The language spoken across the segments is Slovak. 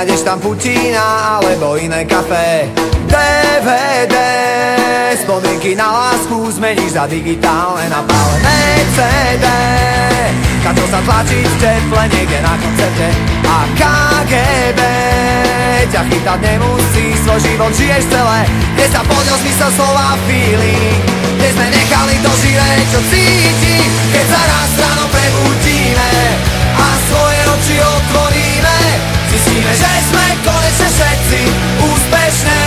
Nenájdeš tam Putina alebo iné kafé. DVD, spomienky na lásku zmeníš za digitálne napálené CD. Táto sa tlačiť v teple niekde na koncerte. A KGB ťa chytať nemusí, svoj život žiješ celé, kde sa podľa zmysel slova feeling, kde sme nechali to živé, čo cíti, keď sa raz ráno prebudíme a svoje oči otvoríme. Zistíme, že sme konečne všetci úspešne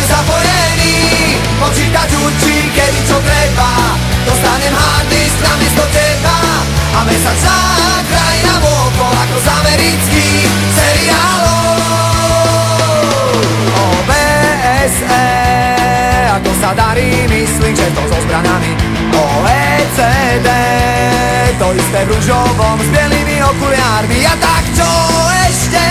zapojení. Počítať učí, kedy čo treba, dostanem harddisk namiesto teba a mesačná krajina vôkol ako z amerických seriálov. OBSE, ako sa darí, myslím, že to so zbranami. OECD, to isté v ružovom s bielými okuliármi. A tak čo ešte?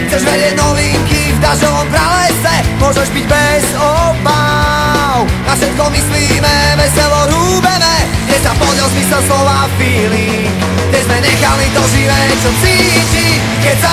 Chceš vedieť novinky v dažovom pralese? Môžeš byť bez obav, na všetko myslíme, veselo rúbeme, kde sa poďal zmysel slova feeling, kde sme nechali to živé, čo cíti, keď sa